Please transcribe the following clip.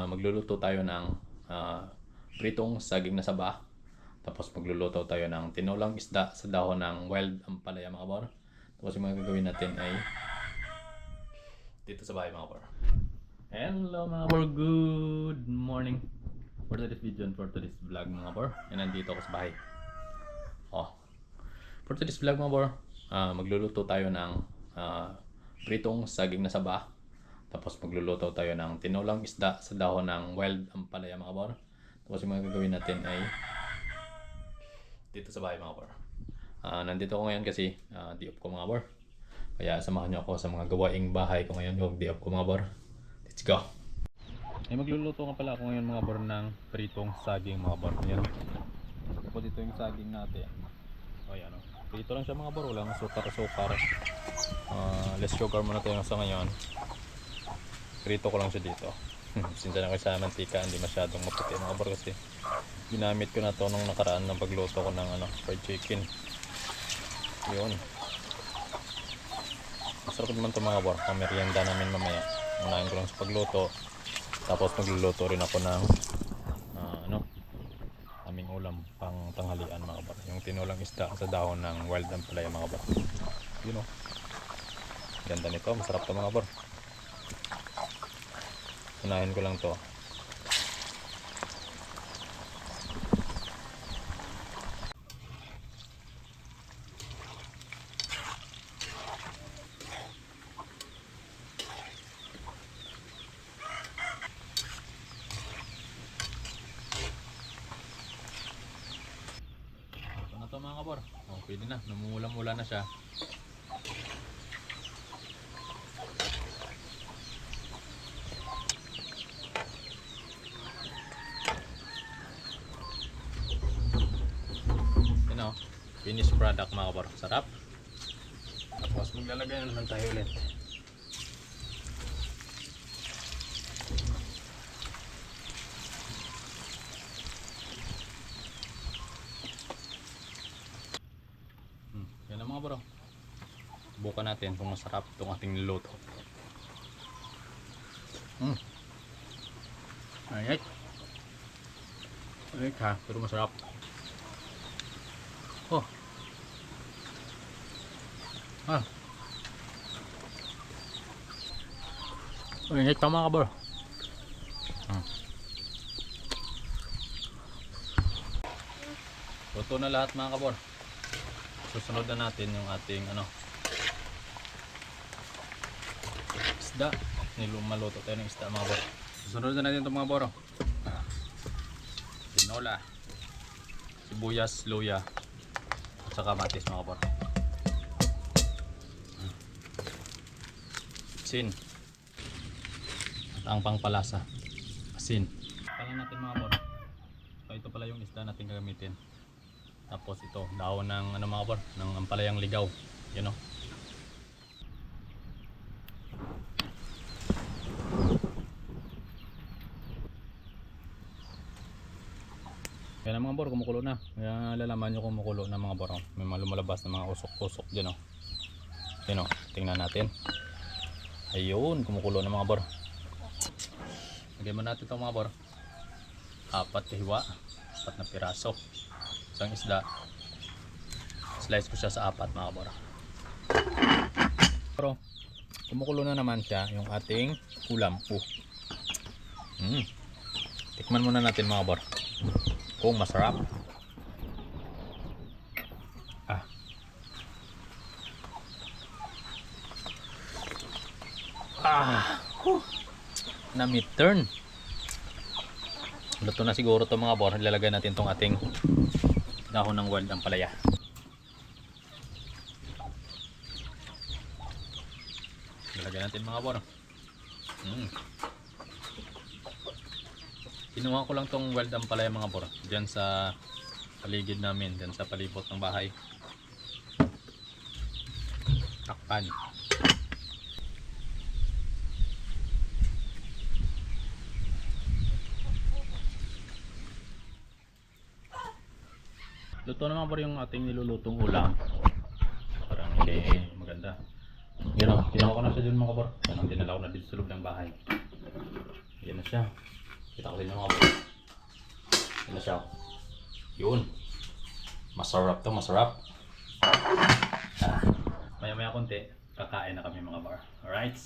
Magluluto tayo ng pritong saging na saba. Tapos magluluto tayo ng tinolang isda sa dahon ng wild ampalaya mga kabor. Tapos yung mga gagawin natin ay dito sa bahay mga kabor. Hello mga kabor, good morning. For today's video and for today's vlog mga kabor, nandito ako sa bahay. For today's vlog mga kabor, magluluto tayo ng pritong saging na saba. Tapos magluluto tayo ng tinolang isda sa dahon ng wild ampalaya mga kabor. Tapos yung mga gagawin natin ay dito sa bahay mga kabor. Nandito ako ngayon kasi day off ko mga kabor. Kaya samahan nyo ako sa mga gawaing bahay ko ngayon yung day off ko mga kabor. Let's go! Magluluto nga pala ako ngayon mga kabor ng pritong saging mga kabor. Yan. Tapos dito yung saging natin. Ayan o. Prito lang siya mga kabor. Walang sukar. Less sugar muna tayo sa ngayon. Prito ko lang siya dito. Sinsa na kayo sa mantika, hindi masyadong maputi mga kabor kasi ginamit ko na to nung nakaraan ng pagluto ko ng fried chicken. Yun. Masarap naman to mga kabor. Ang merienda namin mamaya. Unahin ko lang sa pagluto. Tapos magluluto rin ako ng aming ulam pang tanghalian mga kabor. Yung tinolang isda sa dahon ng wild ampalaya mga kabor. Yun o. Ganda nito. Masarap to mga kabor. Unahin ko lang to. Ito na to mga kabor. Pwede na. Namumula-mula na siya. Finished product mga kabor. Sarap. Tapos maglalagay na naman tayo ulit. Yan na mga kabor. Subukan natin kung masarap itong ating niluto. Alright. Alright ha. Pero masarap. Ingat pa mga kabor. Luto na lahat mga kabor. Susunod na natin yung ating isda. Maluto tayo ng isda mga kabor. Susunod na natin itong mga kabor. Tinola, sibuyas, luya at saka kamatis mga kabor. Asin at ang pangpalasa, asin. Kaya natin mga kabor. So ito pala yung isda natin gagamitin. Tapos ito dahon ng mga kabor, ng ampalayang ligaw. Yan o. Kaya na mga kabor, kumukulo na. Kaya lalaman nyo kumukulo na mga kabor. May lumalabas na mga usok-usok dyan o. Yan o, tingnan natin. Ayun, kumukulo na mga kabor. Lagyan mo natin ito mga kabor. 4 na hiwa, 4 na piraso. Isang isda. Slice ko siya sa 4 mga kabor. Pero kumukulo na naman siya yung ating ulam. Tikman muna natin mga kabor kung masarap. Na mid-turn. Luto na siguro to mga kabor. Ilalagay natin tong ating dahon ng wild ampalaya. Ilalagay natin mga kabor. Kinuha ko lang tong wild ampalaya mga kabor dyan sa paligid namin, dyan sa palibot ng bahay. Takpan. Luto na mga kabor yung ating nilulutong ulam. Parang hindi maganda. Yan o, kinuha ko na siya dun mga kabor. Yan ang dinala ko na dito sa loob ng bahay. Yan na siya. Kita ko din yung mga bro. Yan na siya. Yun. Masarap to, masarap. Maya-maya konti, kakain na kami mga bar. Alright?